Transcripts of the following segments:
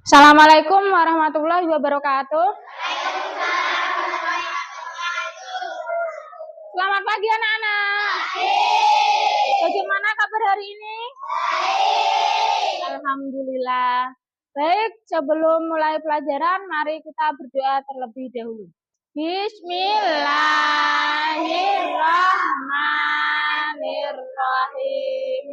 Assalamualaikum warahmatullahi wabarakatuh. Selamat pagi anak-anak. Bagaimana kabar hari ini? Alhamdulillah. Baik, sebelum mulai pelajaran, mari kita berdoa terlebih dahulu. Bismillahirrahmanirrahim.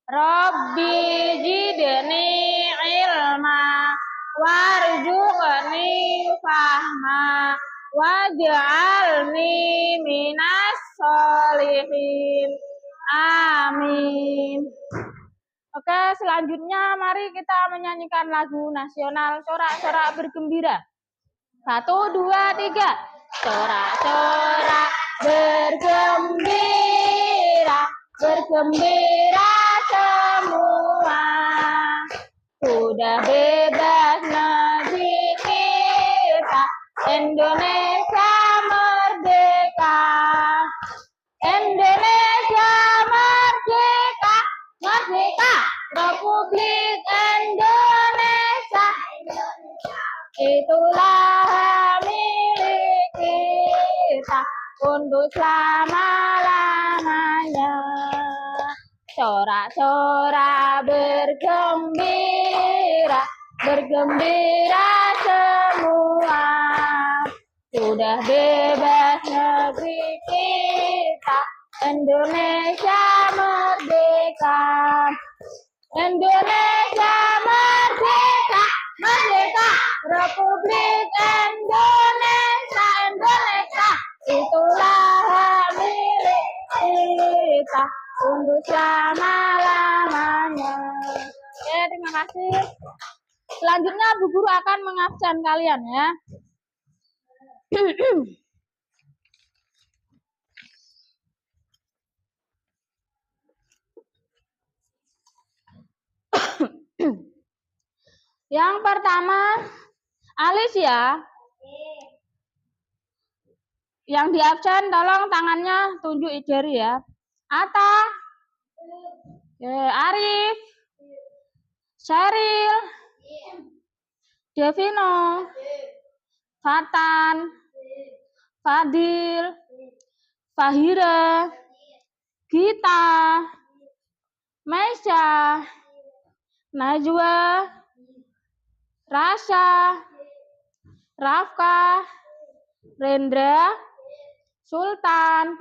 Rabbi zidni ilma warzuqni fahma waj'alni minas sholihin. Amin. Oke, selanjutnya mari kita menyanyikan lagu nasional Sorak-sorak bergembira. 1, 2, 3. Sorak-sorak bergembira, bergembira semua. Sudah bebas negeri kita, Indonesia merdeka. Indonesia merdeka, merdeka, Republik Indonesia. Itulah milik kita untuk selama-lamanya. Sorak-sorak bergembira, bergembira semua. Sudah bebas negeri kita, Indonesia merdeka. Indonesia merdeka, merdeka, Republik Indonesia, Indonesia. Itulah hak milik kita untuk selama-lamanya. Oke, terima kasih. Selanjutnya Bu Guru akan mengabsen kalian ya. Yang pertama, alis ya. Yang di absen tolong tangannya tunjuk jari ya. Ata, Arif, Sheryl, Devino, Fatan, Fadil, Fahira, Gita, Maisha, Najwa, Rasha, Rafka, Rendra, Sultan,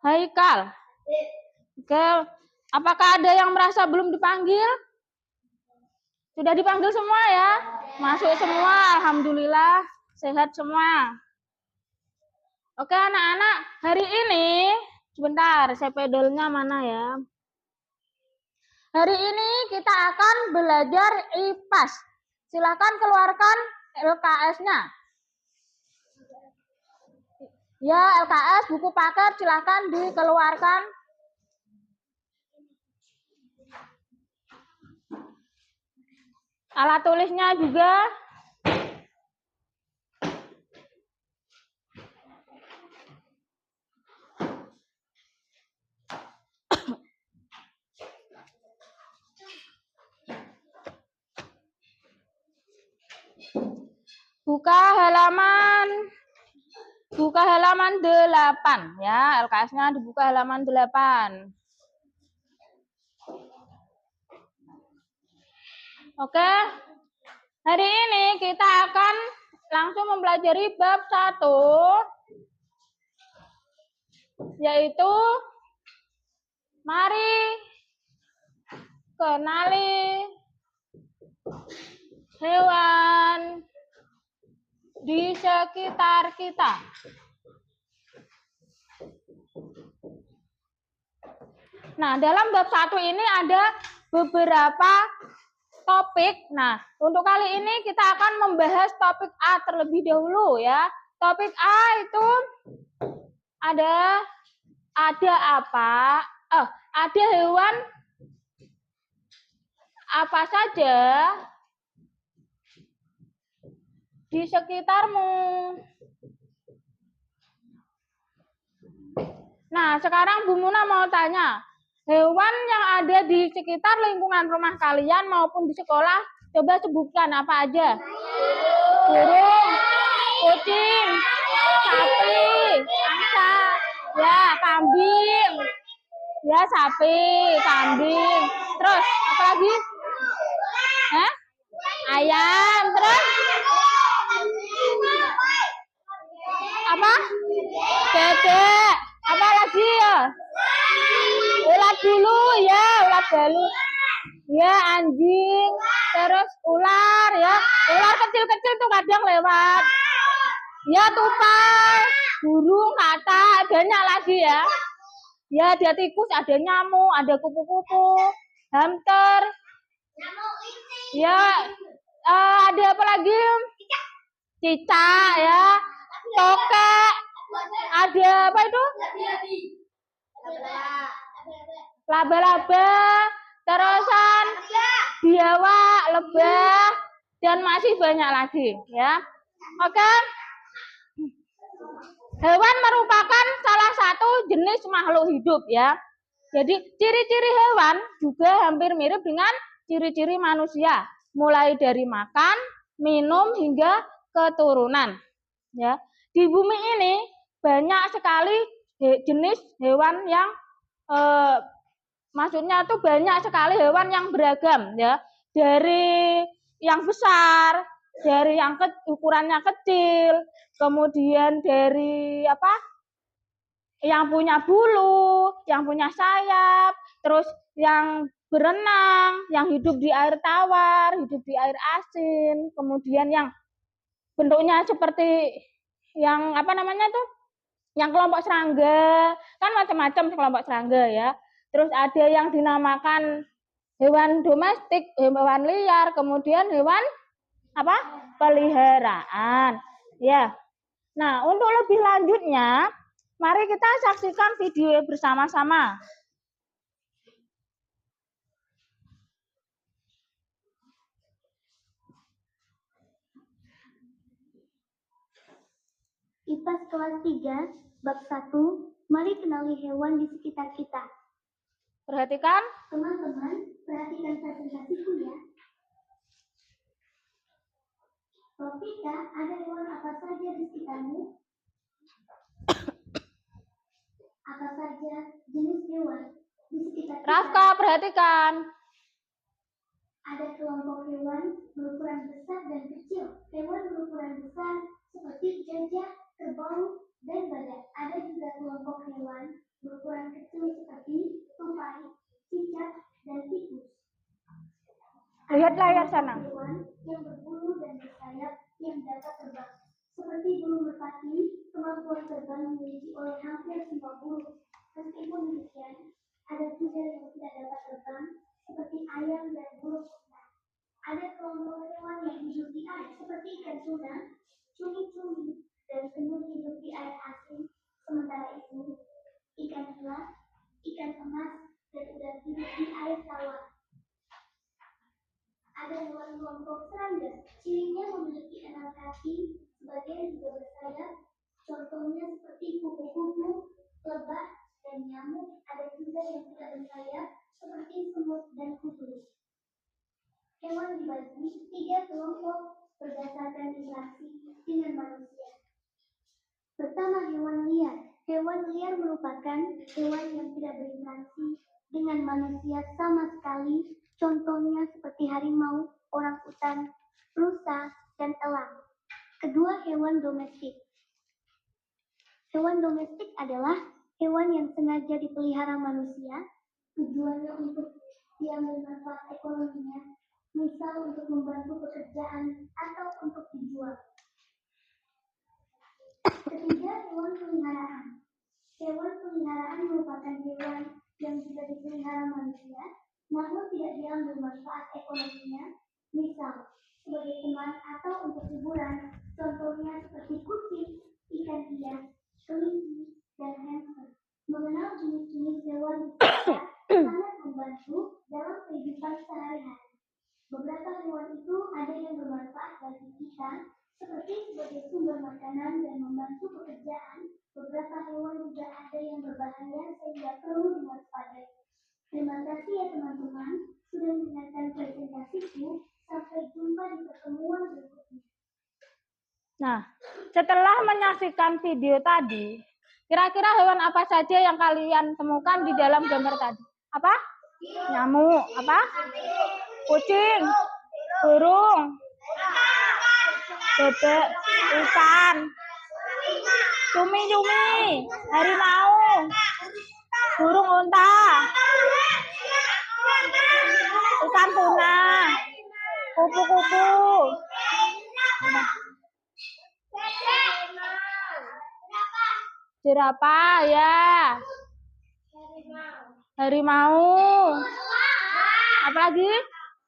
Haikal. Oke, apakah ada yang merasa belum dipanggil? Sudah dipanggil semua ya? Masuk semua, alhamdulillah, sehat semua. Oke anak-anak, hari ini, sebentar, sepedolnya mana ya? Hari ini kita akan belajar IPAS. Silakan keluarkan LKS-nya. Ya, LKS, buku paket, silakan dikeluarkan. Alat tulisnya juga. Buka halaman 8 ya, LKS-nya dibuka halaman 8. Oke. Hari ini kita akan langsung mempelajari bab 1, yaitu mari kenali hewan di sekitar kita. Nah, dalam bab 1 ini ada beberapa topik. Nah, untuk kali ini kita akan membahas topik A terlebih dahulu ya. Topik A itu ada apa? Ada hewan apa saja di sekitarmu. Nah, sekarang Bu Muna mau tanya, hewan yang ada di sekitar lingkungan rumah kalian maupun di sekolah, coba sebutkan apa aja. Burung, kucing, sapi, angsa, ya kambing, ya sapi, kambing, terus apa lagi? Hah? Ayam, terus apa? Bebek, apa lagi ya? Ulat bulu, ya ulat bulu, ya anjing, terus ular, ya ular kecil-kecil tuh kadang lewat, ya tupai, burung, katak, banyak lagi ya. Ya ada tikus, ada nyamuk, ada kupu-kupu, hamster, ya ada apa lagi? Cicak, ya tokek, ada apa itu? Laba-laba, terusan biawak, lebah, dan masih banyak lagi ya. Oke. Hewan merupakan salah satu jenis makhluk hidup ya. Jadi ciri-ciri hewan juga hampir mirip dengan ciri-ciri manusia, mulai dari makan, minum hingga keturunan. Ya, di bumi ini banyak sekali jenis hewan yang maksudnya tuh banyak sekali hewan yang beragam ya, dari yang besar, dari yang ukurannya kecil, kemudian dari apa? Yang punya bulu, yang punya sayap, terus yang berenang, yang hidup di air tawar, hidup di air asin, kemudian yang bentuknya seperti yang apa namanya tuh? Yang kelompok serangga, kan macam-macam kelompok serangga ya. Terus ada yang dinamakan hewan domestik, hewan liar, kemudian hewan apa? Peliharaan. Ya. Nah, untuk lebih lanjutnya, mari kita saksikan video bersama-sama. IPS kelas 3, bab 1, mari kenali hewan di sekitar kita. Perhatikan. Teman-teman, perhatikan presentasiku ya. Topika, ada hewan apa saja di sekitarmu? Apa saja jenis hewan di sekitar kita? Rafka, perhatikan. Ada kelompok hewan berukuran besar dan kecil. Hewan berukuran besar seperti gajah, kerbau, dan badak. Ada juga kelompok hewan berukuran kecil seperti tupai, cicak, dan tikus. Lihat layar sana. Hewan yang berbulu dan bersayap yang dapat terbang. Seperti burung merpati, kemampuan terbang dimiliki oleh hampir semua burung. Meskipun demikian, ada juga yang tidak dapat terbang, seperti ayam dan burung unta. Ada kelompok hewan yang hidup di air, seperti ikan tuna, cumi-cumi, dan kenur hidup di air asin. Sementara itu, ikan nila, ikan emas, dan udang hidup di air tawar. Ada hewan kelompok serangga, cirinya memiliki 6 kaki, sebagian juga bersayap, contohnya seperti kupu-kupu, lebah, dan nyamuk. Ada juga yang tidak bersayap, seperti semut dan kutu. Hewan dibagi 3 kelompok berdasarkan interaksi dengan manusia. Pertama, hewan liar. Hewan liar merupakan hewan yang tidak berinteraksi dengan manusia sama sekali. Contohnya seperti harimau, orangutan, rusa, dan elang. Kedua, hewan domestik. Hewan domestik adalah hewan yang sengaja dipelihara manusia. Tujuannya untuk diambil manfaat ekonominya, misal untuk membantu pekerjaan atau untuk dijual. Ketiga, hewan peliharaan. Hewan peliharaan merupakan hewan yang juga dipelihara manusia, namun tidak diambil manfaat ekonominya, misal sebagai teman atau untuk hiburan. Contohnya seperti kucing, ikan hias, kelinci, dan hamster. Mengenal jenis-jenis hewan di sekitar sangat membantu dalam kehidupan sehari-hari. Beberapa hewan itu ada yang bermanfaat bagi kita, seperti sebagai sumber makanan dan membantu pekerjaan. Beberapa hewan sudah ada yang berbahaya sehingga perlu diwaspadai. Terima kasih ya teman-teman sudah mendengarkan presentasiku. Sampai jumpa di pertemuan berikutnya. Nah, setelah menyaksikan video tadi, kira-kira hewan apa saja yang kalian temukan di dalam gambar tadi? Apa? Nyamuk. Apa? Kucing. Burung. Bebek. Ikan. Cumi-cumi. Harimau. Burung unta. Ikan tuna. Kupu-kupu. Jerapah ya. Harimau. Apa lagi?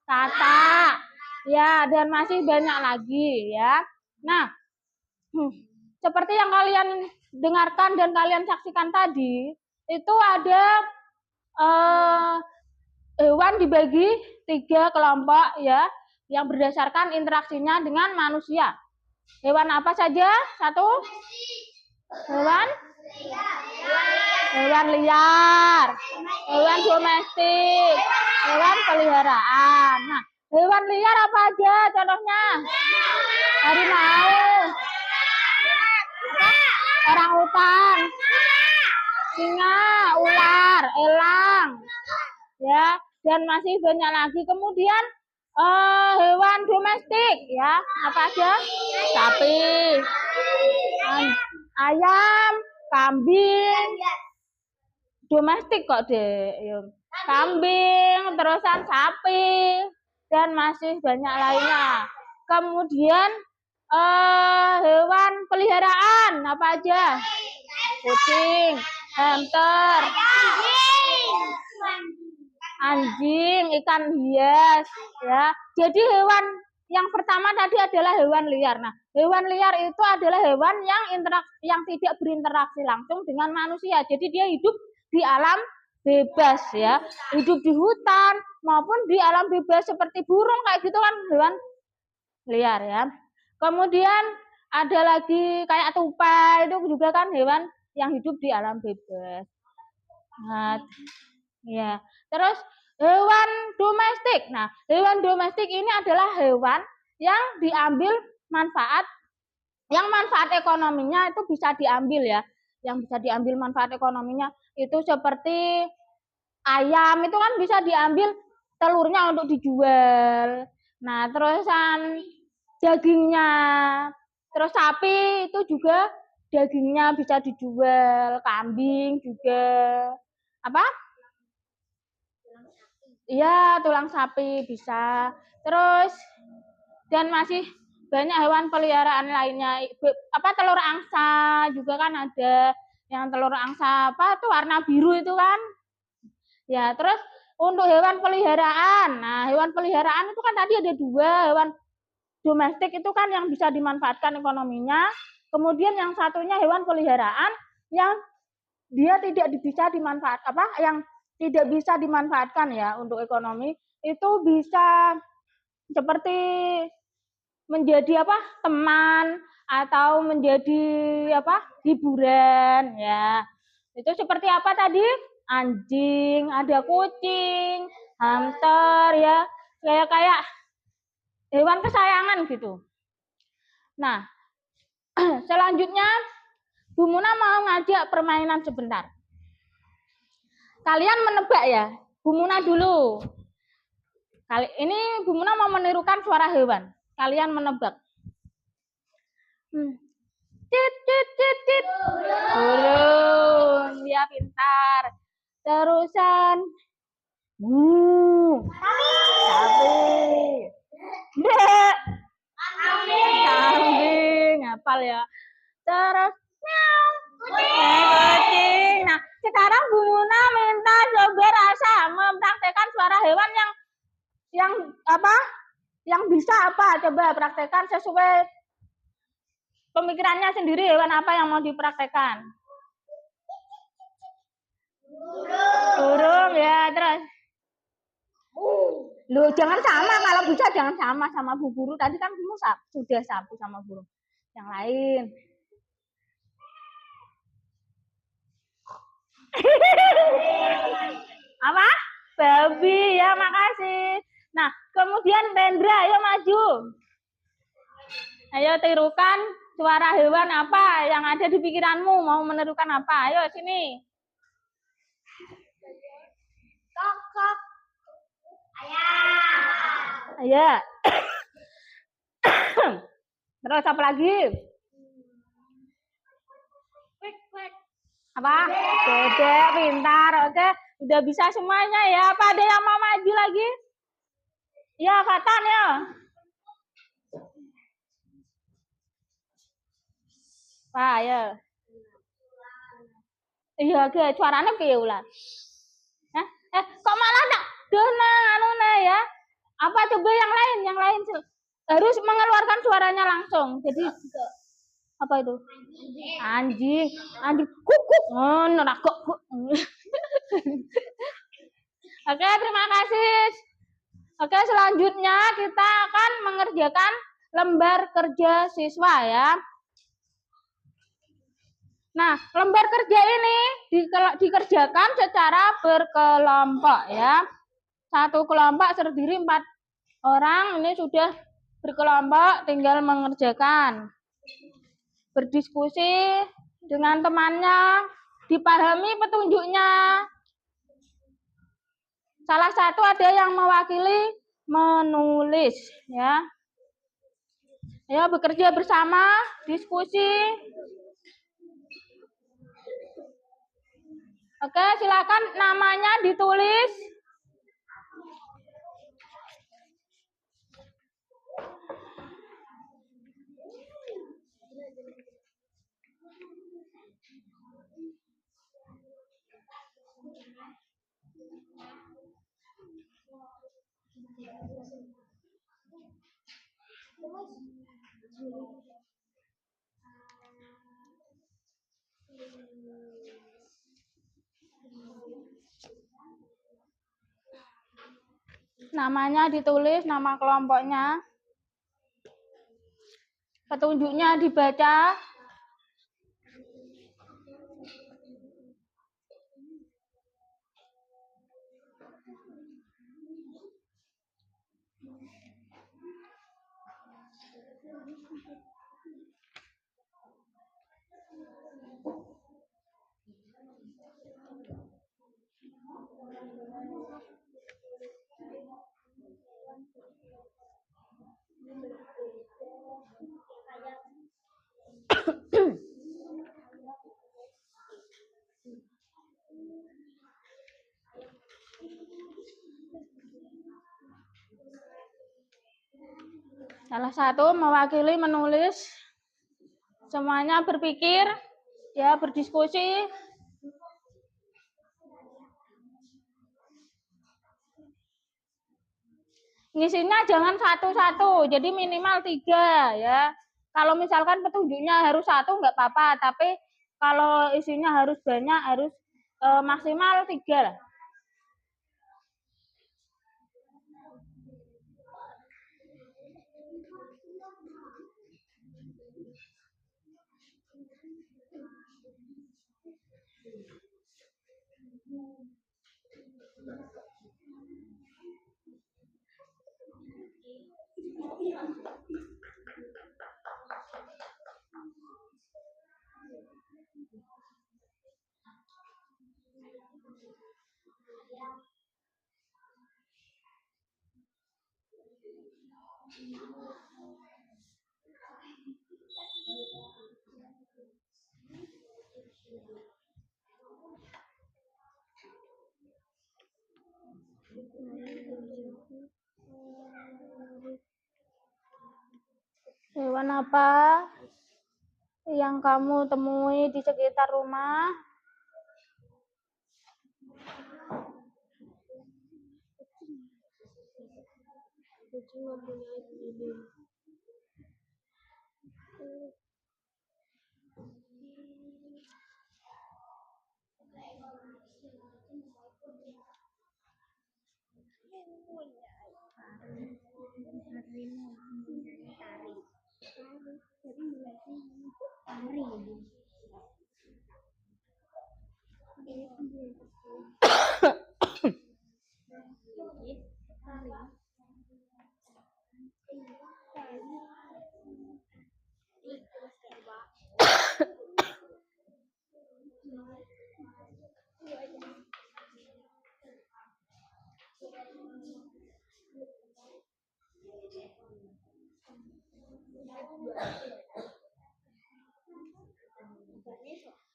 Katak. Ya, dan masih banyak lagi ya. Nah, seperti yang kalian dengarkan dan kalian saksikan tadi, itu ada hewan dibagi 3 kelompok ya, yang berdasarkan interaksinya dengan manusia. Hewan apa saja? 1. Hewan liar, hewan domestik, hewan peliharaan. Nah, hewan liar apa aja contohnya? Harimau, orangutan, singa, ular, elang, ya, dan masih banyak lagi. Kemudian hewan domestik, ya, apa aja? Sapi, ayam, kambing, domestik kok deh, kambing, terusan sapi, dan masih banyak lainnya. Kemudian hewan peliharaan apa aja? Kucing, hamster, anjing, ikan hias, ya. Jadi hewan yang pertama tadi adalah hewan liar. Nah, hewan liar itu adalah hewan yang tidak berinteraksi langsung dengan manusia. Jadi dia hidup di alam bebas ya, hidup di hutan maupun di alam bebas seperti burung kayak gitu kan hewan liar ya. Kemudian ada lagi kayak tupai, itu juga kan hewan yang hidup di alam bebas. Nah, ya. Terus hewan domestik. Nah, hewan domestik ini adalah hewan yang diambil manfaat, yang manfaat ekonominya itu bisa diambil ya. Yang bisa diambil manfaat ekonominya itu seperti ayam itu kan bisa diambil telurnya untuk dijual. Nah, terusan dagingnya. Terus sapi itu juga dagingnya bisa dijual, kambing juga. Apa? Iya, tulang sapi bisa. Terus dan masih banyak hewan peliharaan lainnya. Telur angsa juga kan ada. Yang telur angsa apa tuh warna biru itu kan. Ya, terus untuk hewan peliharaan. Nah, hewan peliharaan itu kan tadi ada 2, hewan domestik itu kan yang bisa dimanfaatkan ekonominya. Kemudian yang satunya hewan peliharaan yang dia tidak bisa yang tidak bisa dimanfaatkan ya untuk ekonomi, itu bisa seperti menjadi teman atau menjadi hiburan ya. Itu seperti apa tadi? Anjing, ada kucing, hamster ya, kayak hewan kesayangan gitu. Nah, selanjutnya Bu Muna mau ngajak permainan sebentar. Kalian menebak ya, Bu Muna dulu. Kali ini Bu Muna mau menirukan suara hewan. Kalian menebak. Tit tit tit tit. Burung, ya pintar. Terusan sapi. Kambing, hafal ya. Terus kucing. Nah, sekarang Bu Muna minta coba Rasa mempraktekkan suara hewan yang bisa coba praktekkan sesuai pemikirannya sendiri. Hewan apa yang mau dipraktekkan? Burung ya. Terus loh, jangan sama, kalau bisa jangan sama Bu Guru. Tadi kan kamu sudah sapu sama burung. Yang lain. Kemudian Rendra, ayo maju. Ayo tirukan suara hewan apa yang ada di pikiranmu. Mau menirukan apa? Ayo sini. Kok. Ayam. Ayo. Terus apa lagi? Apa? Bebek, pintar. Oke, udah bisa semuanya ya. Apa ada yang mau maju lagi? Ya, Fatan ya. Pak, ya. Iya, oke. Suaranya piye ulah? Kok malah tak dona anu ya? Apa coba yang lain? Yang lain harus mengeluarkan suaranya langsung. Jadi apa itu? Anjing. Kuk. Norak kok. Oke, terima kasih. Oke, selanjutnya kita akan mengerjakan lembar kerja siswa ya. Nah, lembar kerja ini dikerjakan secara berkelompok ya. Satu kelompok terdiri 4 orang, ini sudah berkelompok, tinggal mengerjakan. Berdiskusi dengan temannya, dipahami petunjuknya. Salah satu ada yang mewakili menulis ya. Ayo bekerja bersama, diskusi. Oke, silakan namanya ditulis. Namanya ditulis, nama kelompoknya. Petunjuknya dibaca. Salah satu mewakili menulis. Semuanya berpikir, ya berdiskusi. Ngisinya jangan satu-satu, jadi minimal 3 ya. Kalau misalkan petunjuknya harus 1 nggak apa-apa, tapi kalau isinya harus banyak, harus maksimal 3 lah. Hewan apa yang kamu temui di sekitar rumah? Kucing mempunyai gigi.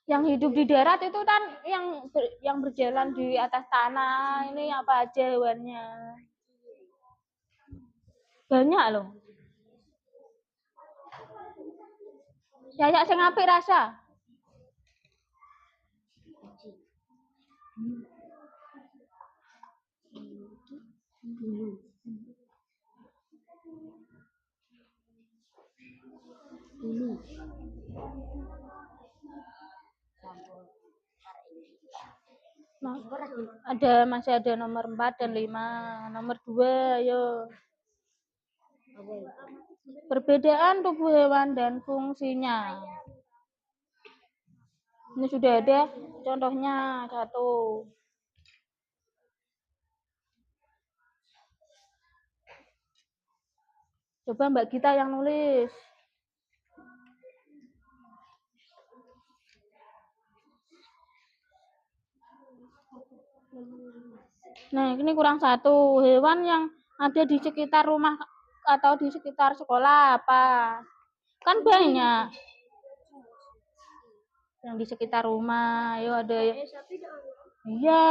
Yang hidup di darat itu kan yang berjalan di atas tanah. Ini apa aja hewannya? Banyak loh. Kayak sing apik rasa. Nah, masih ada nomor 4 dan 5. Nomor 2, ayo. Perbedaan tubuh hewan dan fungsinya. Ini sudah ada contohnya 1. Coba Mbak Gita yang nulis. Nah, ini kurang 1. Hewan yang ada di sekitar rumah atau di sekitar sekolah apa? Kan banyak. Yang di sekitar rumah, ayo ada. Iya.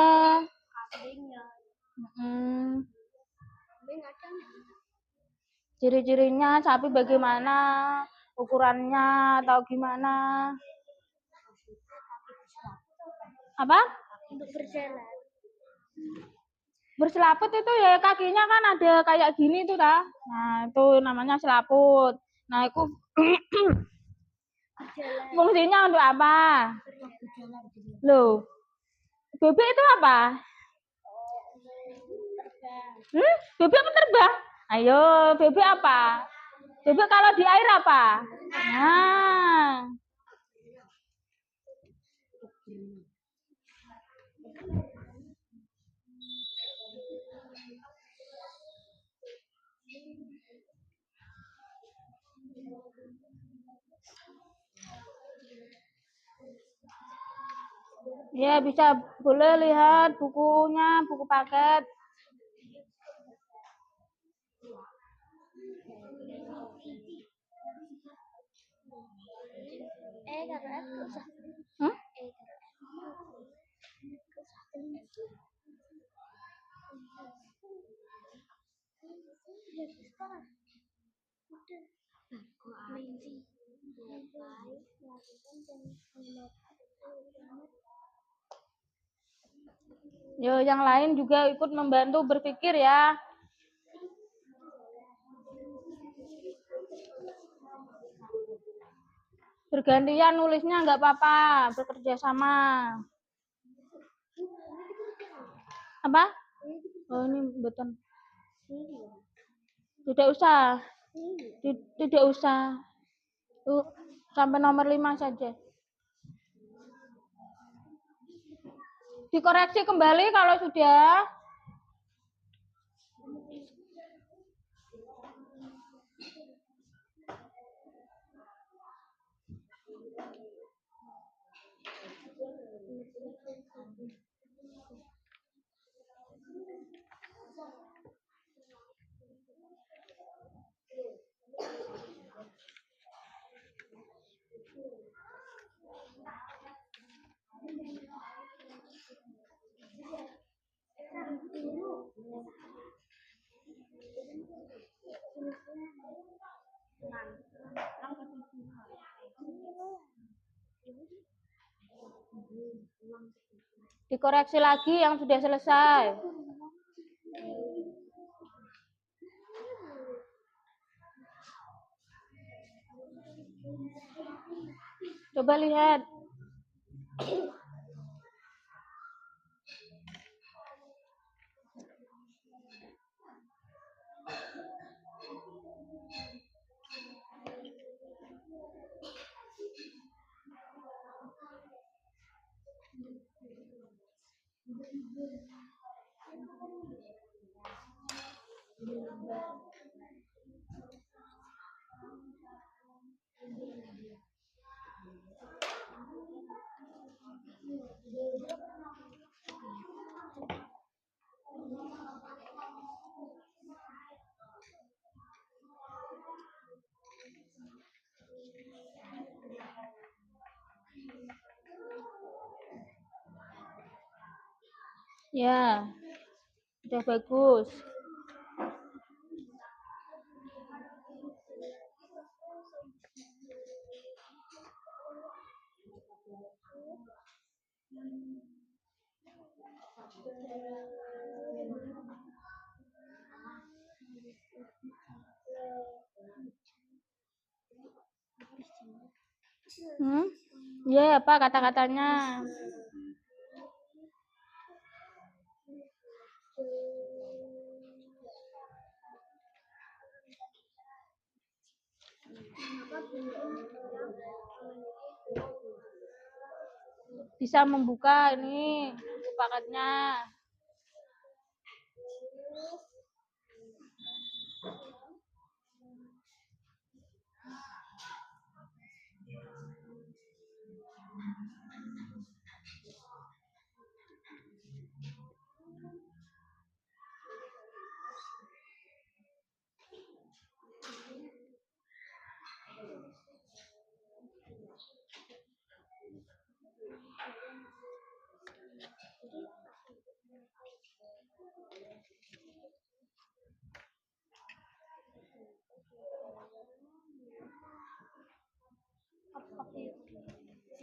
Ciri-cirinya sapi bagaimana? Ukurannya atau gimana? Apa? Untuk berjalan. Berselaput itu ya kakinya kan ada kayak gini tuh ta. Nah, itu namanya selaput. Nah, itu fungsinya untuk apa? Loh. Bebek itu apa? Bebek terbang. Ayo, bebek apa? Bebek kalau di air apa? Nah. Ya, bisa boleh lihat bukunya, buku paket. Yo, yang lain juga ikut membantu berpikir ya. Bergantian nulisnya nggak apa-apa, bekerja sama. Apa? Oh, ini beton. Tidak usah. Tidak usah. Sampai nomor 5 saja. Dikoreksi kembali kalau sudah. Dikoreksi lagi yang sudah selesai. Coba lihat. Ya, udah bagus. Ya, apa kata-katanya? Bisa membuka ini paketnya.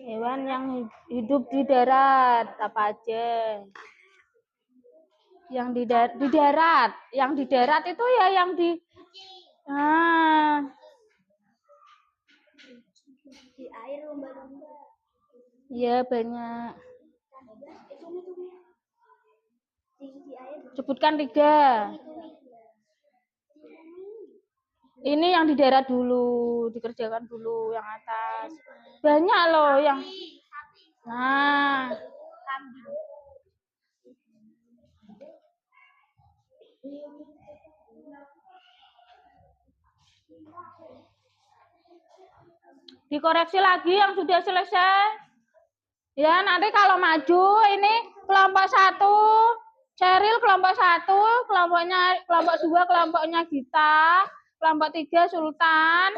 Hewan yang hidup di darat apa aja? Yang di darat, yang di darat itu ya yang di Di air lomba-lomba. Iya banyak. Di air. Sebutkan 3. Ini yang di darat dulu, dikerjakan dulu yang atas. Banyak loh yang. Nah. Dikoreksi lagi yang sudah selesai. Ya, nanti kalau maju ini kelompok 1, Cheryl kelompok 1, kelompok 2 kelompoknya Gita, kelompok 3 Sultan,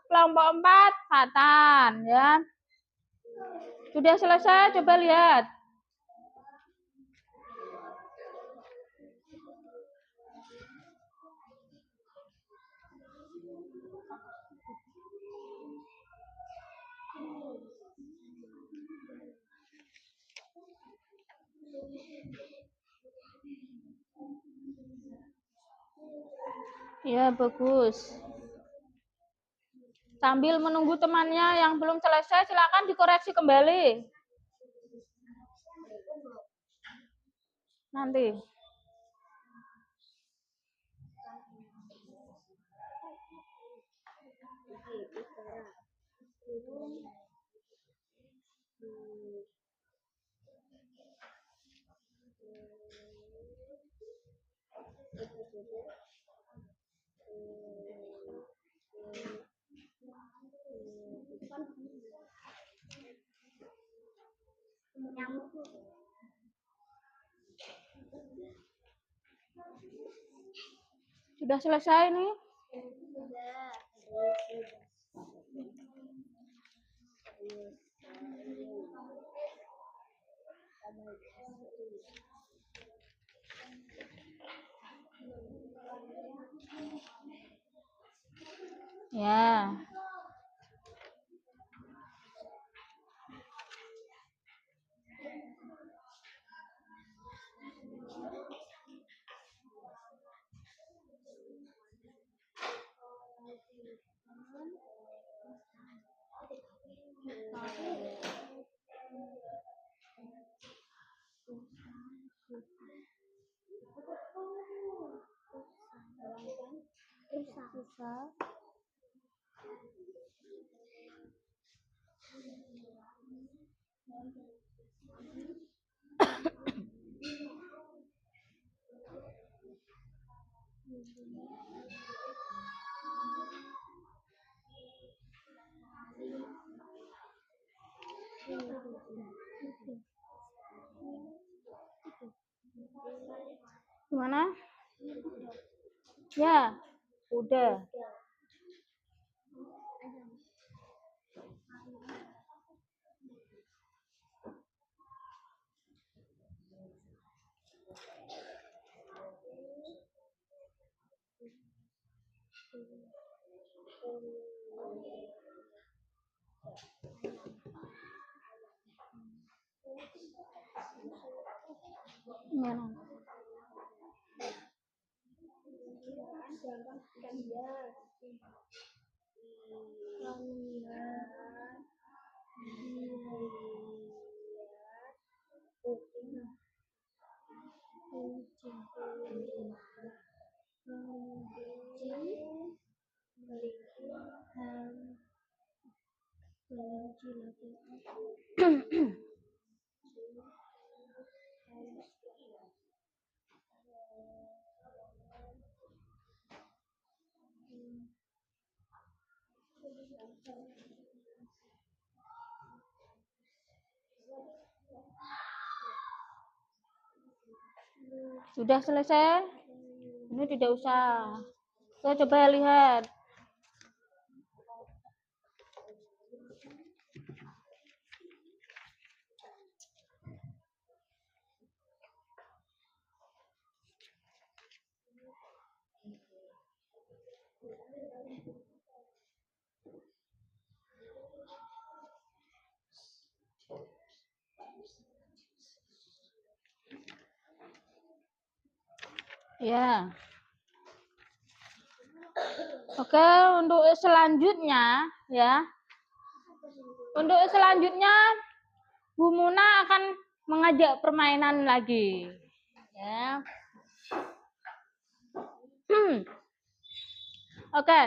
kelompok 4 Fatan, ya. Sudah selesai, coba lihat. Ya, bagus. Sambil menunggu temannya yang belum selesai, silakan dikoreksi kembali. Nanti. Sudah selesai nih? Ya. Gimana? Ya, udah. Sudah selesai? Ini tidak usah. Coba lihat. Ya. Oke, untuk selanjutnya ya. Untuk selanjutnya Bu Muna akan mengajak permainan lagi. Ya. Oke.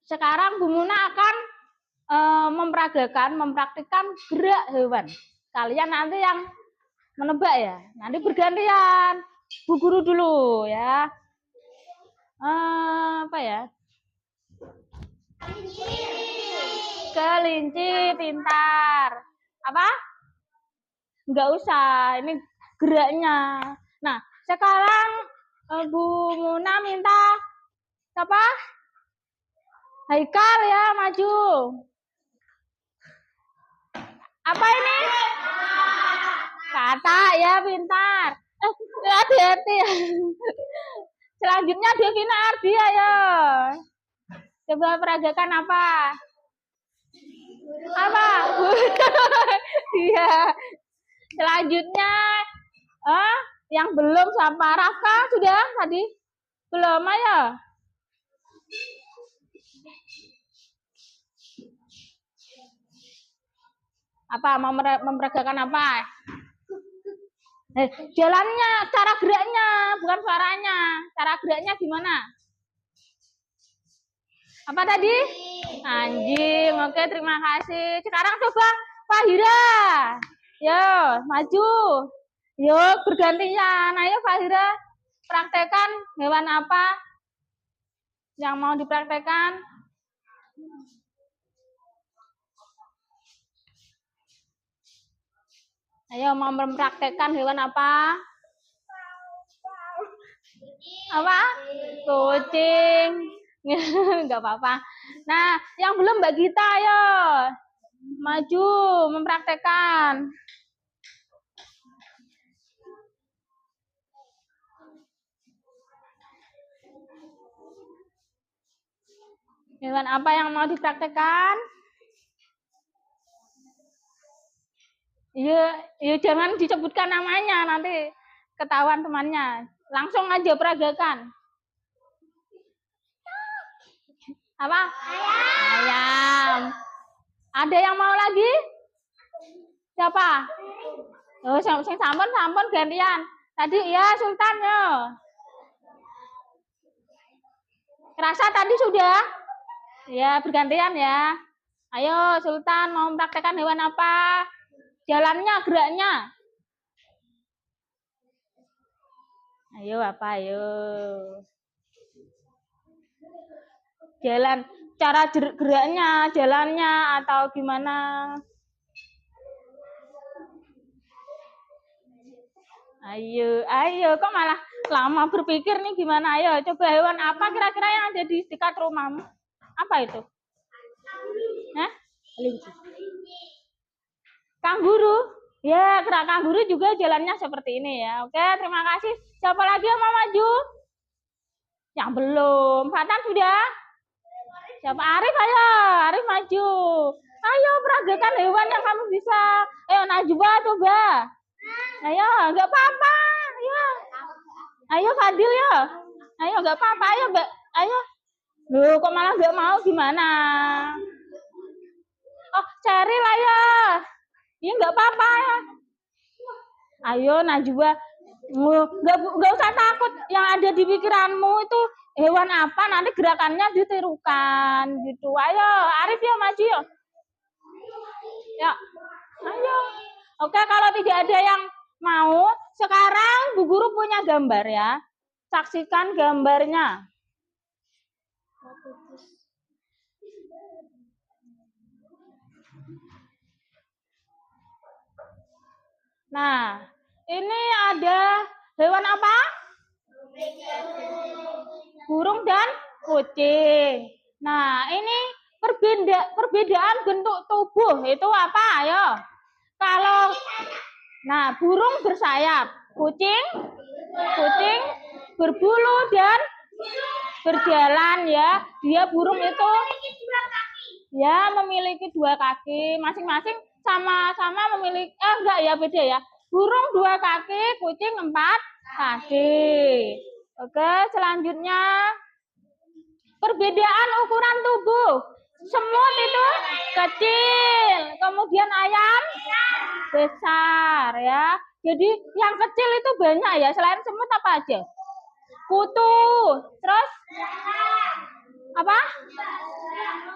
Sekarang Bu Muna akan mempraktikkan gerak hewan. Kalian nanti yang menebak ya. Nanti bergantian. Bu Guru dulu ya. Apa ya? Kelinci pintar. Apa? Enggak usah. Ini geraknya. Nah, sekarang Bu Muna minta siapa? Haikal ya, maju. Apa ini? Kata ya, pintar. Hati-hati ya. Selanjutnya Devina Ardia ya. Coba peragakan apa? Apa? Iya. Selanjutnya yang belum siapa? Rafka sudah tadi? Belum ayo. Apa mau memperagakan apa? Jalannya, cara geraknya, bukan suaranya. Cara geraknya gimana? Apa tadi? Anjing. Oke, terima kasih. Sekarang coba Fahira. Yo, maju. Yo, bergantian. Ayo Fahira, praktekkan hewan apa yang mau dipraktekkan. Ayo, mau mempraktekkan hewan apa? Apa? Kucing. Enggak apa-apa. Nah, yang belum Mbak Gita, ayo. Maju, mempraktekkan. Hewan apa yang mau dipraktekkan? Iya, jangan disebutkan namanya, nanti ketahuan temannya. Langsung aja peragakan. Apa? Ayam. Ada yang mau lagi? Siapa? Oh, sampun gantian. Tadi ya Sultan ya. Kerasa tadi sudah? Ya, bergantian ya. Ayo Sultan mau mempraktekkan hewan apa? Jalannya, geraknya. Ayo apa ayo. Jalan, cara geraknya, jalannya atau gimana? Ayo, kok malah lama berpikir nih gimana? Ayo, coba hewan apa kira-kira yang ada di dekat rumahmu? Apa itu? Hah? Kelinci. Kanguru? Ya, gerak kanguru juga jalannya seperti ini ya. Oke, terima kasih. Siapa lagi yang mau maju? Yang belum. Fatan sudah? Siapa? Arif, ayo. Arif maju. Ayo peragakan hewan yang kamu bisa. Ayo Najwa coba. Ayo, nggak apa-apa. Ayo. Ayo Fadil ya. Ayo nggak apa-apa. Ayo, Mbak. Ayo. Loh, kok malah nggak mau gimana? Oh, Ceril ayo. Iya nggak apa-apa ya. Ayo Najwa. Nggak usah takut. Yang ada di pikiranmu itu hewan apa, nanti gerakannya ditirukan gitu. Ayo Arif ya, maju ya. Ya, ayo. Oke, kalau tidak ada yang mau, sekarang Bu Guru punya gambar ya. Saksikan gambarnya. Nah, ini ada hewan apa? Burung dan kucing. Nah, ini perbedaan bentuk tubuh itu apa? Ayo. Kalau burung bersayap, kucing berbulu dan berjalan ya. Dia burung itu ya memiliki 2 kaki, masing-masing sama-sama memiliki enggak ya, beda ya. Burung 2 kaki, kucing 4 kaki. Oke, selanjutnya perbedaan ukuran tubuh. Semut itu kecil, kemudian ayam besar ya. Jadi yang kecil itu banyak ya, selain semut apa aja? Kutu, terus apa?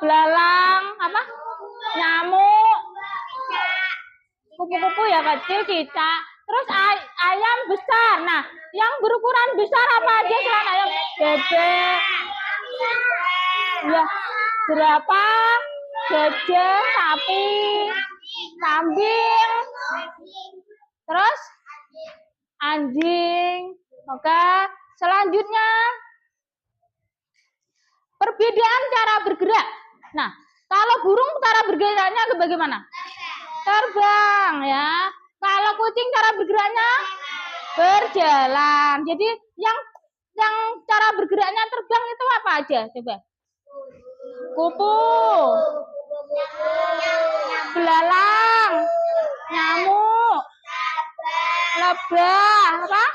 Belalang, apa? Nyamuk, kupu-kupu ya kecil, cicak. Terus ayam besar. Nah, yang berukuran besar apa aja selain ayam? Bebek, ya, jerapah, gajah, sapi, kambing, terus anjing. Oke, selanjutnya perbedaan cara bergerak. Nah, kalau burung cara bergeraknya bagaimana? Terbang ya. Kalau kucing cara bergeraknya berjalan. Jadi yang cara bergeraknya terbang itu apa aja? Coba. Kupu, belalang, nyamuk, lebah, apa?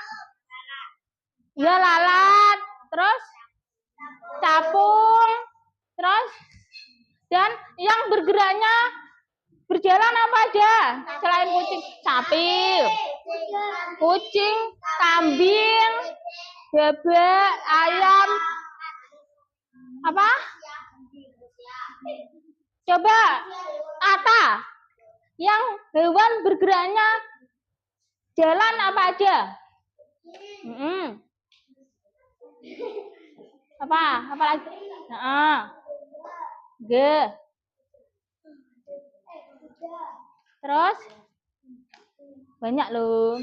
Ya, lalat, terus capung, terus dan yang bergeraknya berjalan apa aja selain kucing? Sapi, kucing, kambing, bebek, ayam, apa? Coba Ata, yang hewan bergeraknya jalan apa aja? Apa lagi? G. Terus banyak loh.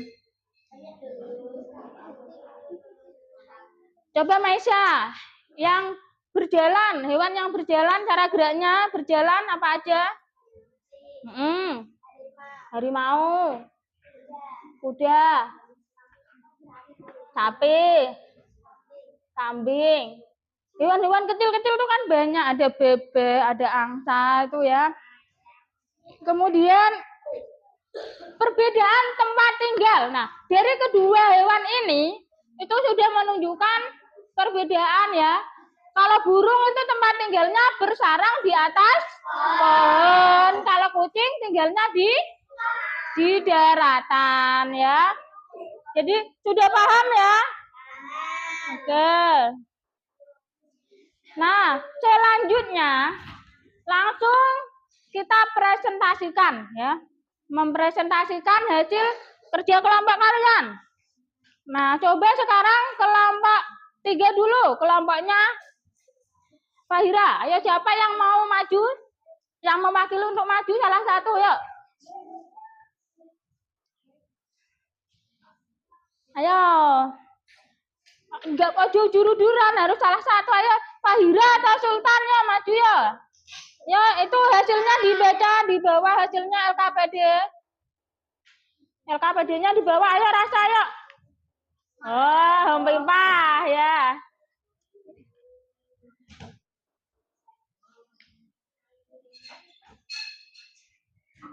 Coba Maisha, yang berjalan, hewan yang berjalan, cara geraknya berjalan apa aja? Harimau, kuda, sapi, kambing. Hewan-hewan kecil-kecil itu kan banyak, ada bebek, ada angsa itu ya. Kemudian perbedaan tempat tinggal. Nah, dari kedua hewan ini itu sudah menunjukkan perbedaan ya. Kalau burung itu tempat tinggalnya bersarang di atas pohon. Kalau kucing tinggalnya di daratan ya. Jadi sudah paham ya? Oke. Nah, selanjutnya langsung kita presentasikan ya. Mempresentasikan hasil kerja kelompok kalian. Nah, coba sekarang kelompok 3 dulu, kelompoknya Fahira. Ayo, siapa yang mau maju? Yang mewakili untuk maju salah satu, yuk. Ayo. Enggak kok juru-juruan, harus salah satu. Ayo, Fahira atau Sultan ya, maju ya. Ya, itu hasilnya dibaca di bawah hasilnya LKPD. LKPD-nya di bawah, ayo rasa yuk. Oh, Home Pimpah ya.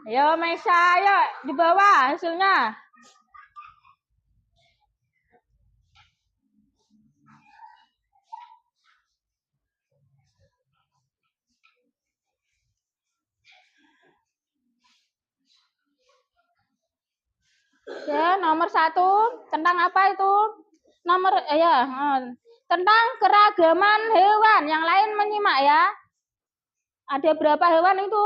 Ayo Maisa, ayo di bawah hasilnya. Ya, nomor 1 tentang apa itu? Nomor ya, tentang keragaman hewan. Yang lain menyimak ya. Ada berapa hewan itu?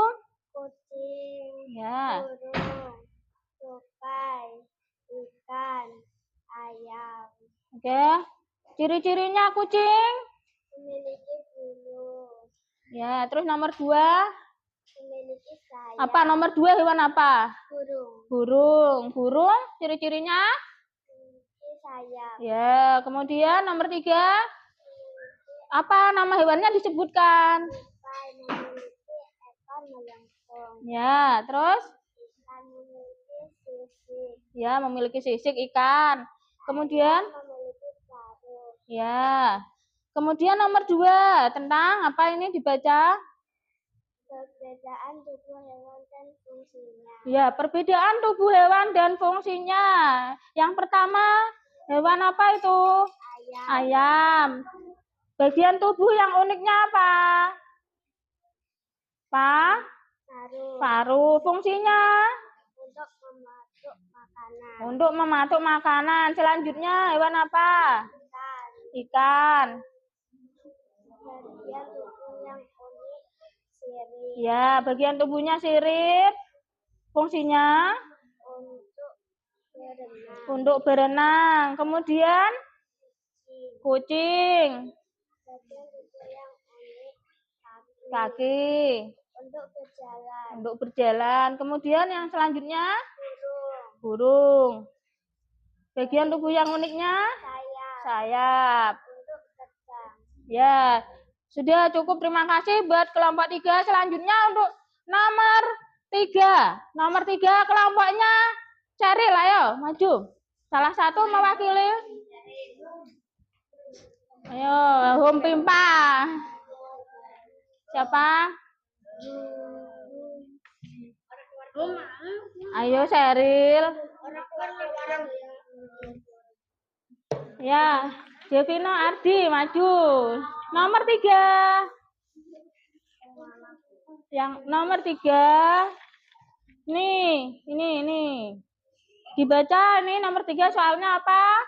Kucing, Ya. burung, tupai, ikan, ayam. Oke. Ciri-cirinya kucing? Memiliki bulu. Ya, terus nomor 2? Memiliki sayap. Apa nomor 2 hewan apa? Burung. Burung. Burung ciri-cirinya? Memiliki sayap. Ya, kemudian nomor 3? Apa nama hewannya disebutkan? Tupai memiliki ekor melengkung. Ya, terus? Ikan memiliki sisik. Ya, memiliki sisik ikan. Kemudian? Memiliki paruh. Ya. Kemudian nomor 2 tentang apa ini dibaca? Perbedaan tubuh hewan dan fungsinya. Ya, perbedaan tubuh hewan dan fungsinya. Yang pertama, hewan apa itu? Ayam. Ayam. Bagian tubuh yang uniknya apa? Paruh. Paruh. Fungsinya? Untuk mematuk makanan. Untuk mematuk makanan. Selanjutnya, hewan apa? Ikan. Ikan. Bagian tubuh yang unik sirip. Ya, bagian tubuhnya sirip. Fungsinya? Untuk berenang. Untuk berenang. Kemudian? Kucing. Bagian tubuh yang unik kaki. Kaki. Untuk berjalan. Untuk berjalan. Kemudian yang selanjutnya? Burung. Burung. Bagian tubuh yang uniknya? Sayap. Sayap. Untuk terbang. Ya, sudah cukup. Terima kasih buat kelompok 3. Selanjutnya untuk nomor 3. Nomor 3 kelompoknya Ceril, ayo maju. Salah satu mewakili. Ayo, Hum Pimpa. Siapa? Ayo Ceril. Ya, Devino Ardi maju. Nomor 3. Yang nomor 3. Nih, ini. Dibaca nih nomor 3 soalnya apa?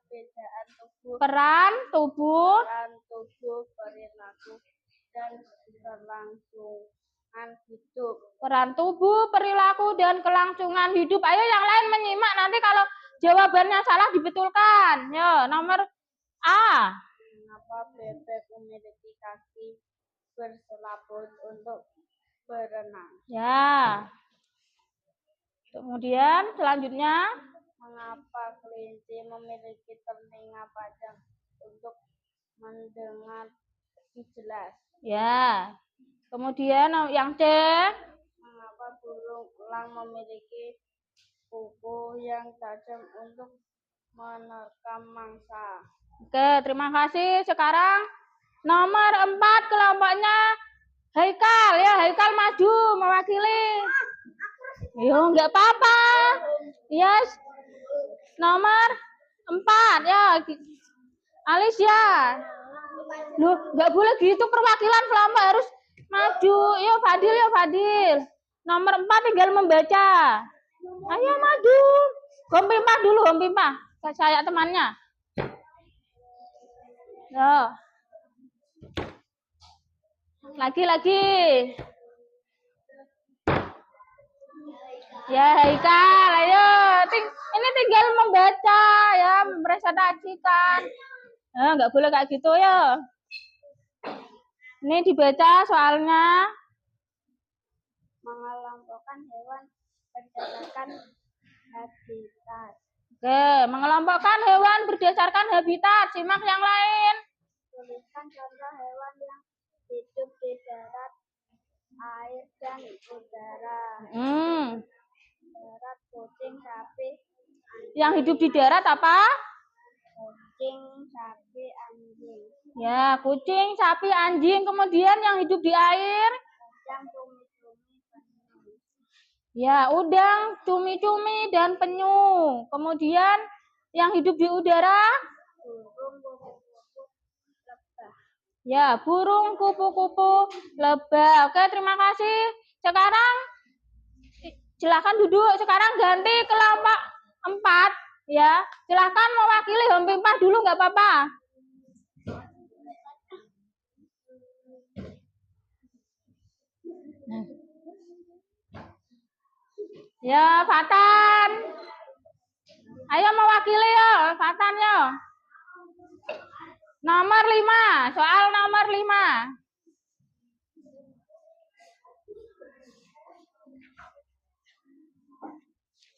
Perbedaan tubuh. Peran tubuh. Peran tubuh, perilaku, dan kelangsungan hidup. Peran tubuh, perilaku, dan kelangsungan hidup. Ayo yang lain menyimak, nanti kalau jawabannya salah dibetulkan. Yo, nomor A. Mengapa bebek memiliki kaki berselaput untuk berenang? Ya. Kemudian selanjutnya, Mengapa kelinci memiliki telinga panjang untuk mendengar lebih jelas? ya. Kemudian yang C. Mengapa burung elang memiliki kuku yang tajam untuk menerkam mangsa? Oke, terima kasih. Sekarang nomor 4 kelompoknya Haikal. Ya, Haikal maju mewakili. Yo, enggak apa-apa. Yes. Nomor 4 ya. Alicia. Loh, enggak boleh gitu, perwakilan kelompok harus maju. Yo Fadil. Nomor 4 tinggal membaca. Ayo maju. Hum Pimpa dulu, Hum Pimpa. Saya temannya. Yo. Lagi. Ya, Haikal, ayo. Ini tinggal membaca ya, mempresentasikan. Enggak boleh kayak gitu ya. Ini dibaca soalnya. Mengelompokkan hewan berdasarkan habitat. Oke, mengelompokkan hewan berdasarkan habitat. Simak yang lain. Tuliskan contoh hewan yang hidup di darat, air, dan udara. Darat, kucing, sapi. Yang hidup di darat apa? Kucing, sapi, anjing. Ya, kucing, sapi, anjing. Kemudian yang hidup di air? Yang cumi-cumi, penyu. Ya, udang, cumi-cumi, dan penyu. Kemudian yang hidup di udara? Ya, burung, kupu-kupu, lebah. Oke, terima kasih. Sekarang silakan duduk. Sekarang ganti kelompok 4. Ya, silakan mewakili home 4 dulu, nggak apa-apa. Ya, Fatan. Ayo mewakili ya, Fatan ya. Nomor 5, soal nomor 5.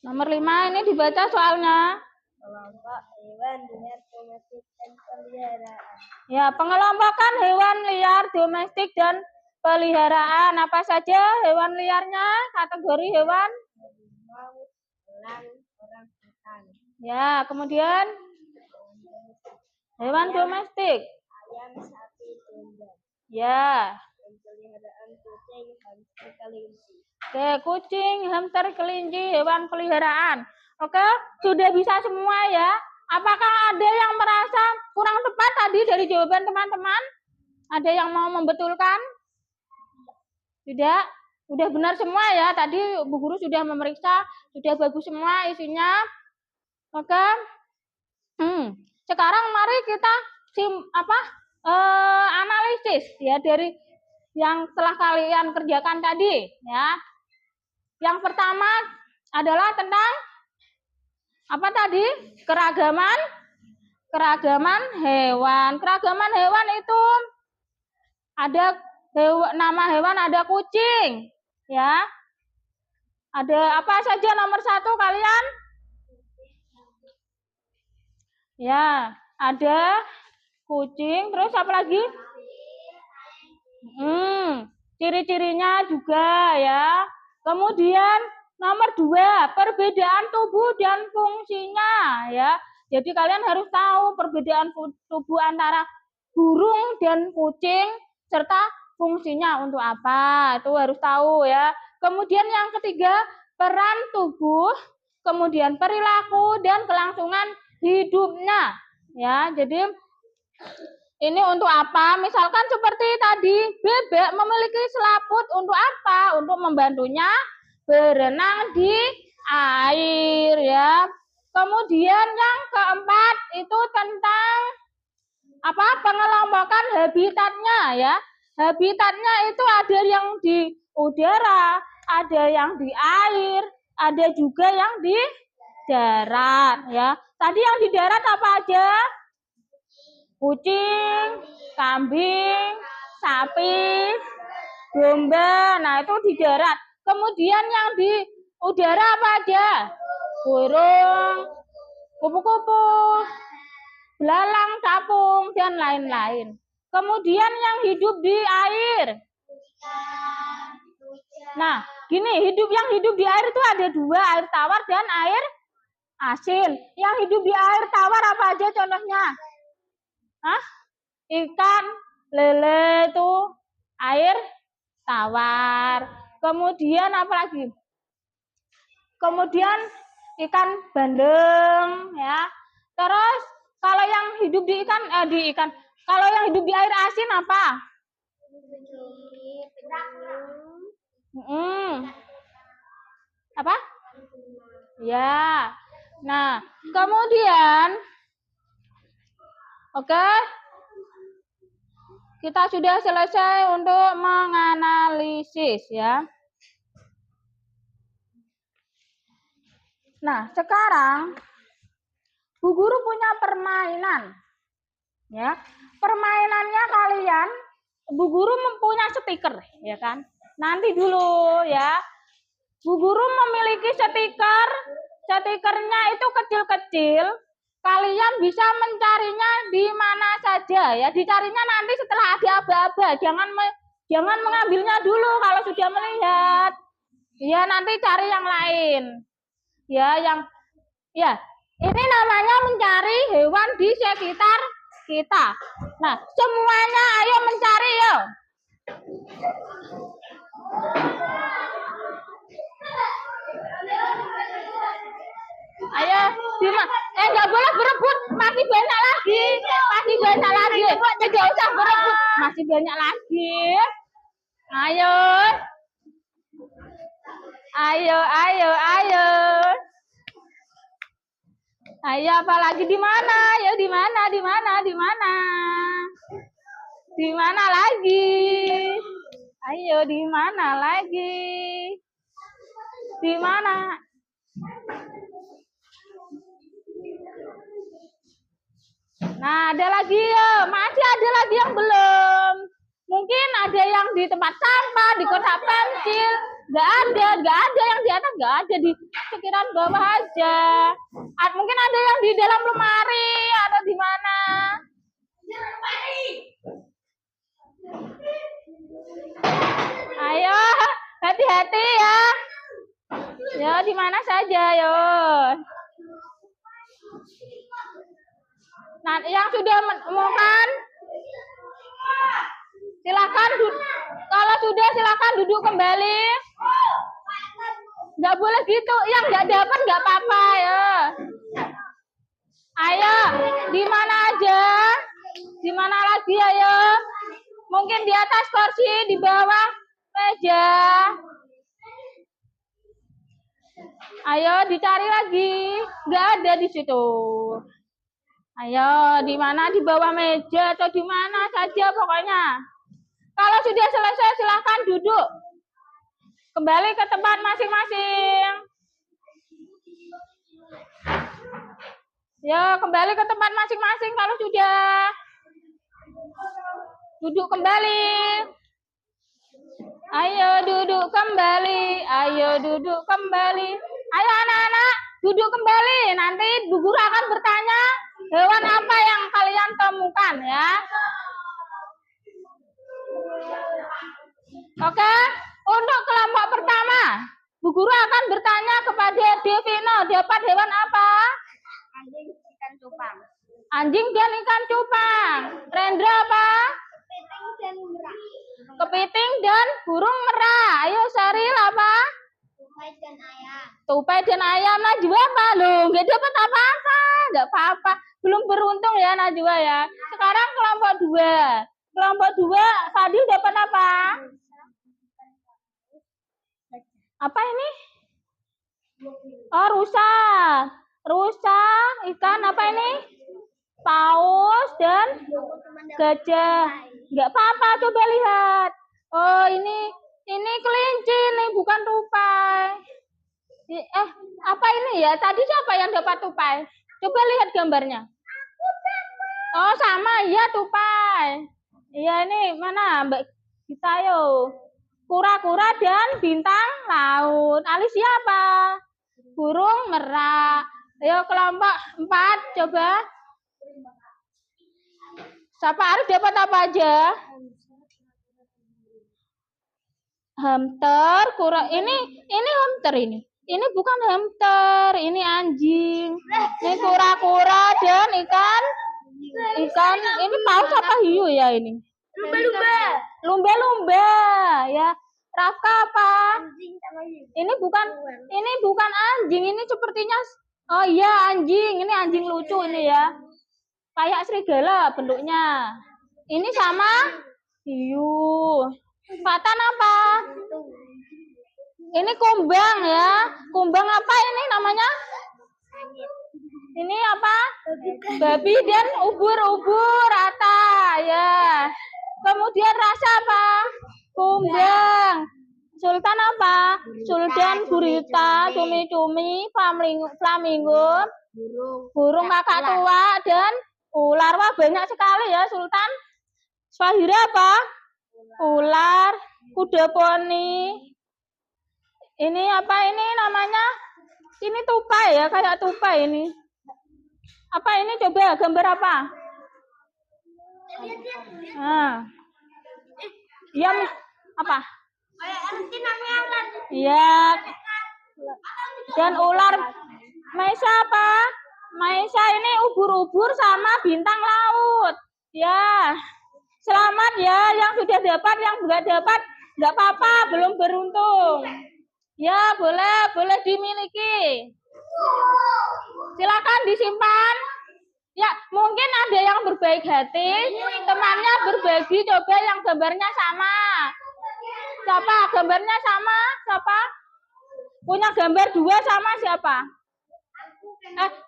Nomor 5 ini dibaca soalnya. Kelompok hewan liar domestik dan peliharaan. Ya, pengelompokan hewan liar domestik dan peliharaan. Apa saja hewan liarnya? Kategori hewan? Harimau, elang, orangutan. Ya, kemudian hewan domestik. Ayam, sapi, domba. Ya. Dan peliharaan kucing, hamster, kelinci. Oke, kucing, hamster, kelinci, hewan peliharaan. Oke, sudah bisa semua ya. Apakah ada yang merasa kurang tepat tadi dari jawaban teman-teman? Ada yang mau membetulkan? Tidak? Udah benar semua ya. Tadi Bu Guru sudah memeriksa, sudah bagus semua isinya. Oke. Sekarang mari kita analisis ya dari yang telah kalian kerjakan tadi ya. Yang pertama adalah tentang apa tadi? Keragaman hewan. Keragaman hewan itu ada nama hewan, ada kucing ya. Ada apa saja nomor 1 kalian? Ya, ada kucing, terus apa lagi? Ciri-cirinya juga ya. Kemudian nomor 2, perbedaan tubuh dan fungsinya ya. Jadi kalian harus tahu perbedaan tubuh antara burung dan kucing serta fungsinya untuk apa. Itu harus tahu ya. Kemudian yang ketiga, peran tubuh, kemudian perilaku dan kelangsungan hidupnya. Ya, jadi ini untuk apa? Misalkan seperti tadi, bebek memiliki selaput untuk apa? Untuk membantunya berenang di air ya. Kemudian yang keempat itu tentang apa? Pengelompokan habitatnya ya. Habitatnya itu ada yang di udara, ada yang di air, ada juga yang di darat ya. Tadi yang di darat apa aja? Kucing, kambing, sapi, domba. Nah, itu di darat. Kemudian yang di udara apa aja? Burung, kupu-kupu, belalang, capung, dan lain-lain. Kemudian yang hidup di air. Nah, gini, yang hidup di air itu ada 2, air tawar dan air asin. Yang hidup di air tawar apa aja contohnya? Ikan, lele itu air tawar. Kemudian apa lagi? Kemudian ikan bandeng ya. Terus kalau yang hidup kalau yang hidup di air asin apa? Apa? Ya. Nah, kemudian oke. Kita sudah selesai untuk menganalisis ya. Nah, sekarang Bu Guru punya permainan. Ya. Permainannya kalian, Bu Guru mempunyai stiker, ya kan? Nanti dulu ya. Bu Guru memiliki stiker. Stikernya itu kecil-kecil. Kalian bisa mencarinya di mana saja ya. Dicarinya nanti setelah ada aba-aba. Jangan mengambilnya dulu kalau sudah melihat. Ya, nanti cari yang lain. Ya, ini namanya mencari hewan di sekitar kita. Nah, semuanya ayo mencari yuk. Ayo, nggak boleh berebut, masih banyak lagi. Nggak usah berebut, masih banyak lagi. Ayo. Ayo, apalagi di mana? Ya di mana? Di mana lagi? Ayo, di mana lagi? Di mana? Nah, ada lagi ya. Masih ada lagi yang belum. Mungkin ada yang di tempat sampah, di kotak pensil. Nggak ada yang di atas, nggak ada di sekitaran bawah aja. Mungkin ada yang di dalam lemari atau di mana. Ayo, hati-hati ya. Ya, di mana saja, yo. Nah, yang sudah makan, silakan. Kalau sudah, silakan duduk kembali. Nggak boleh gitu. Yang nggak dapat nggak apa-apa ya. Ayo, di mana aja? Di mana lagi, ayo? Mungkin di atas kursi, di bawah meja. Ayo, dicari lagi. Nggak ada di situ. Ayo, di mana? Di bawah meja atau di mana saja pokoknya. Kalau sudah selesai, silakan duduk. Kembali ke tempat masing-masing. Ya, kembali ke tempat masing-masing kalau sudah. Duduk kembali. Ayo duduk kembali. Ayo anak-anak, duduk kembali. Nanti Bu Guru akan bertanya hewan apa yang kalian temukan ya. Oke, untuk kelompok pertama, Bu Guru akan bertanya kepada Devino, dapat hewan apa? Anjing, ikan cupang. Anjing dan ikan cupang. Rendra apa? Kepiting dan merah. Kepiting dan burung merah. Ayo Saril apa? Tupai dan ayam. Tupai dan ayam. Najwa apa? Loh, nggak dapat apa-apa. Nggak apa-apa. Belum beruntung ya Najwa ya. Sekarang kelompok 2. Kelompok 2, Fadil dapat apa? Apa ini? Oh, rusa. Rusa, ikan apa ini? Paus dan gajah. Nggak apa-apa, coba lihat. Oh, ini kelinci nih, bukan tupai. Apa ini ya? Tadi siapa yang dapat tupai? Coba lihat gambarnya. Oh, sama ya tupai. Iya, ini mana Mbak Gita yo? Kura-kura dan bintang laut. Ali siapa? Burung merak. Ayo kelompok 4 coba. Siapa Arif dapat apa aja? Hamster, kura. Ini hamster ini. Ini bukan hamster, ini anjing. Ini kura-kura dan ikan. Ini paus apa hiu ya ini? Lumba-lumba ya. Rafka apa? Ini bukan anjing, ini sepertinya oh iya anjing, ini anjing lucu ini ya. Kayak serigala bentuknya. Ini sama hiu. Fatan apa? Ini kumbang ya. Kumbang apa ini namanya? Ini apa? Babi dan ubur-ubur rata ya. Kemudian rasa apa? Kumbang. Sultan apa? Sultan gurita, cumi-cumi, flamingo, burung kakak tua dan ular. Wah, banyak sekali ya Sultan. Swahira apa? Ular, kuda poni. Ini apa ini namanya? Ini tupai ya, kayak tupai ini. Apa ini coba gambar apa? Nah. Iya, apa? Iya. Dan ular. Maisa apa? Maisa ini ubur-ubur sama bintang laut. Ya. Selamat ya yang sudah dapat, yang nggak dapat nggak apa-apa, belum beruntung. Ya, boleh dimiliki. Silakan disimpan. Ya, mungkin ada yang berbaik hati, temannya berbagi, coba yang gambarnya sama. Siapa? Gambarnya sama? Siapa? Punya gambar 2 sama siapa?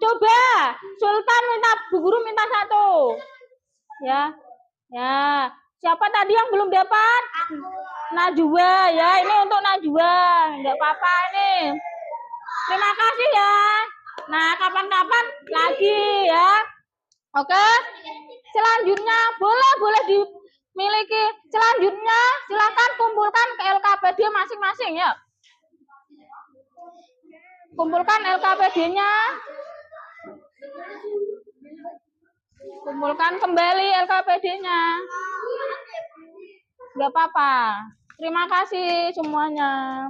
Coba. Sultan minta, Bu Guru minta 1. Ya. Ya. Siapa tadi yang belum dapat? Najwa ya, ini untuk Najwa. Enggak apa-apa ini. Terima kasih ya. Nah, kapan-kapan lagi ya. Oke. Selanjutnya boleh dimiliki. Selanjutnya silakan kumpulkan ke LKPD masing-masing ya. Kumpulkan LKPD-nya. Kumpulkan kembali LKPD-nya. Enggak apa-apa. Terima kasih semuanya.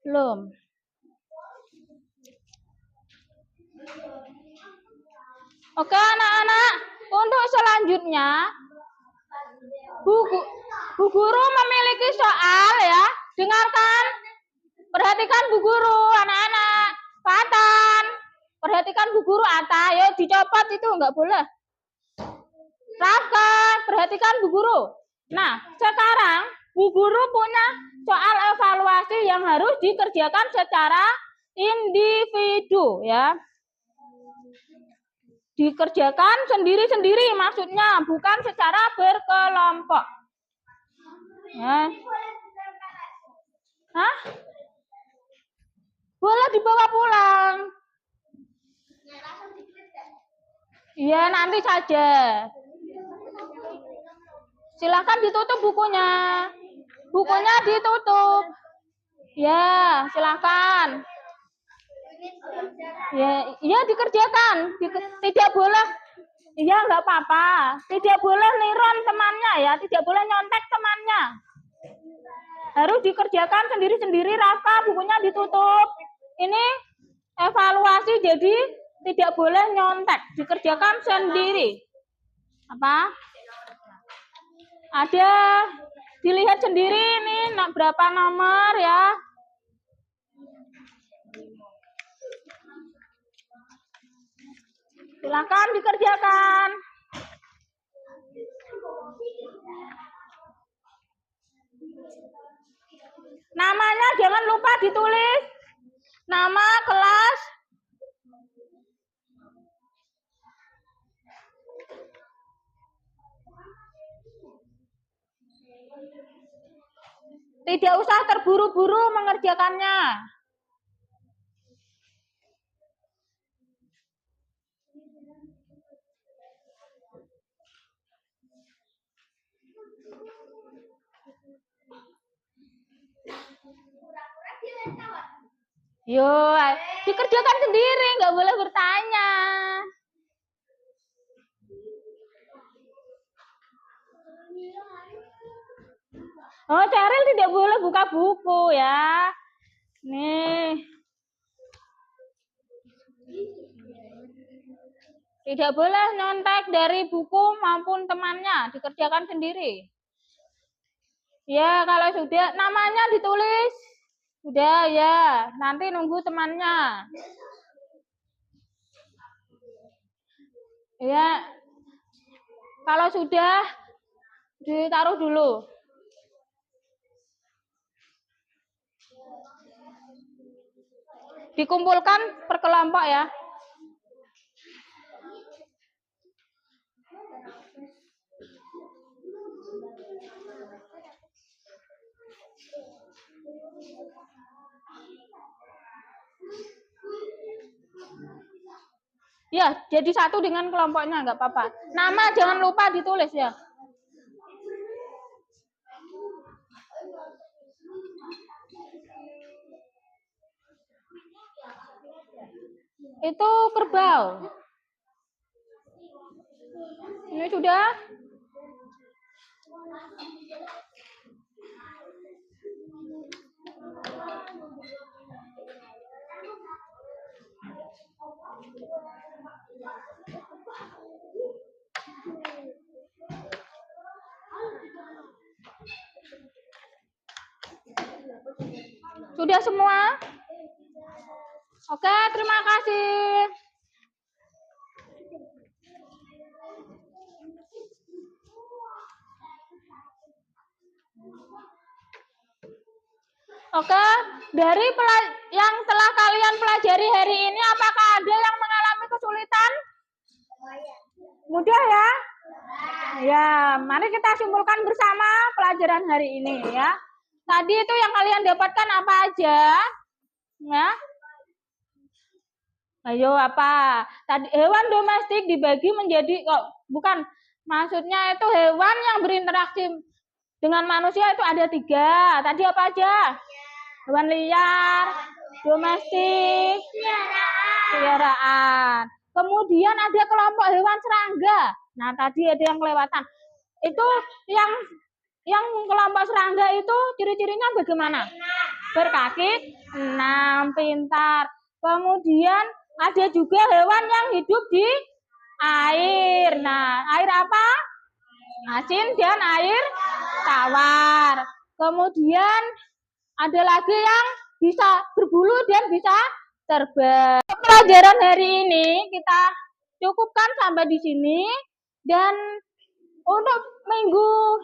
Belum. Oke anak-anak, untuk selanjutnya Bu Guru memiliki soal ya. Dengarkan. Perhatikan Bu Guru, anak-anak. Patan. Perhatikan Bu Guru, Ata. Ayo dicopot itu enggak boleh. Rafka, perhatikan Bu Guru. Nah, sekarang Bu Guru punya soal evaluasi yang harus dikerjakan secara individu ya. Dikerjakan sendiri-sendiri maksudnya, bukan secara berkelompok. Ya. Hah? Boleh dibawa pulang. Iya, nanti saja. Silakan ditutup bukunya. Bukunya ditutup. Ya, silakan. Ya dikerjakan. Tidak boleh. Iya, nggak apa-apa. Tidak boleh niron temannya ya. Tidak boleh nyontek temannya. Harus dikerjakan sendiri-sendiri. Rafa, bukunya ditutup. Ini evaluasi, jadi tidak boleh nyontek. Dikerjakan sendiri. Apa? Ada. Dilihat sendiri ini berapa nomor ya. Silakan dikerjakan. Namanya jangan lupa ditulis. Nama kelas. Tidak usah terburu-buru mengerjakannya. Yo, dikerjakan sendiri, nggak boleh bertanya. Oh, Cheryl tidak boleh buka buku ya. Nih. Tidak boleh nyontek dari buku maupun temannya, dikerjakan sendiri. Ya, kalau sudah namanya ditulis. Sudah ya, nanti nunggu temannya. Ya. Kalau sudah ditaruh dulu. Dikumpulkan per kelompok ya. Ya, jadi satu dengan kelompoknya, nggak apa-apa. Nama jangan lupa ditulis ya. Itu kerbau. Ini sudah. Sudah semua? Oke, terima kasih. Oke, dari yang telah kalian pelajari hari ini, apakah ada yang mengalami kesulitan? Mudah ya? Ya, mari kita simpulkan bersama pelajaran hari ini ya. Tadi itu yang kalian dapatkan apa aja? Ya. Ayo apa? Tadi hewan domestik dibagi menjadi bukan, maksudnya itu hewan yang berinteraksi dengan manusia itu ada 3. Tadi apa aja? Hewan liar, domestik, peliharaan. Kemudian ada kelompok hewan serangga. Nah, tadi ada yang kelewatan. Itu yang kelompok serangga itu ciri-cirinya bagaimana? Berkaki 6, pintar. Kemudian ada juga hewan yang hidup di air. Nah, air apa? Asin dan air tawar. Kemudian ada lagi yang bisa berbulu dan bisa terbang. Pelajaran hari ini kita cukupkan sampai di sini, dan untuk minggu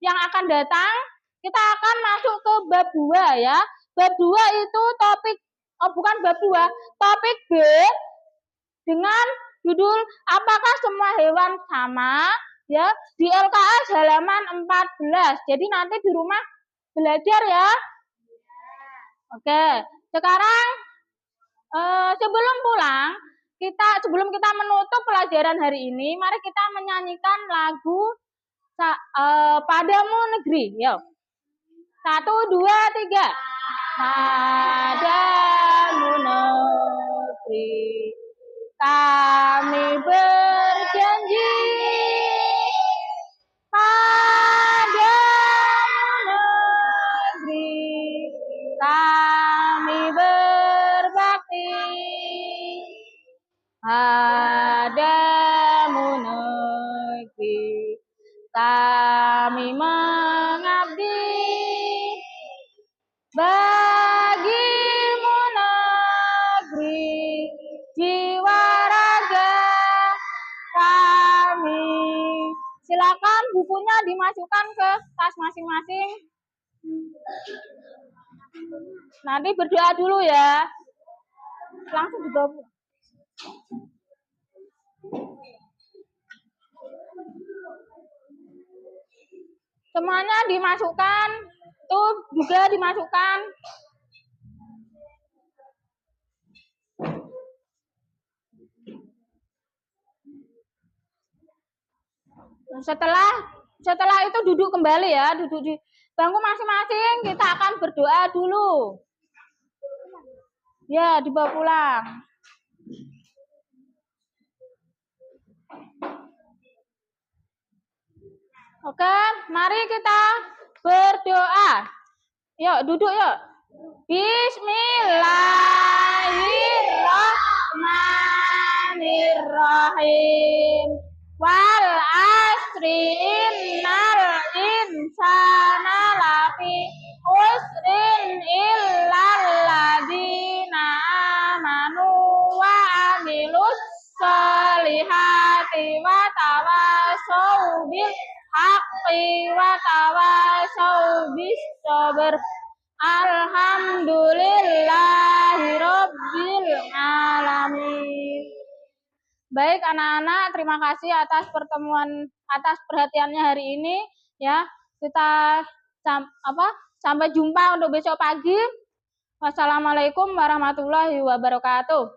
yang akan datang kita akan masuk ke bab 2 ya. Bab 2 itu bukan bab 2, topik B dengan judul apakah semua hewan sama ya, di LKS halaman 14. Jadi nanti di rumah belajar ya. Oke, sekarang sebelum kita menutup pelajaran hari ini, mari kita menyanyikan lagu Padamu Negeri. Yuk. 1, 2, 3. Padamu negeri kami berjanji, padamu negeri kami berbakti, padamu negeri kami mengabdi, bagimu negeri jiwa raga kami. Silakan bukunya dimasukkan ke tas masing-masing. Nanti berdoa dulu ya. Langsung dibawa. Semuanya dimasukkan. Tuh juga dimasukkan. Setelah itu duduk kembali ya, duduk di bangku masing-masing. Kita akan berdoa dulu. Ya, dibawa pulang. Oke, mari kita berdoa. Yuk, duduk yuk. Bismillahirrahmanirrahim. Wal asri innal insana lafi usrin illal ladzina amanu wa amilus solihati wa tawasau bil haqqi wa tawasau bis sabr. Alhamdulillahirabbil alamin. Baik anak-anak, terima kasih atas perhatiannya hari ini ya. Kita sampai jumpa untuk besok pagi. Wassalamualaikum warahmatullahi wabarakatuh.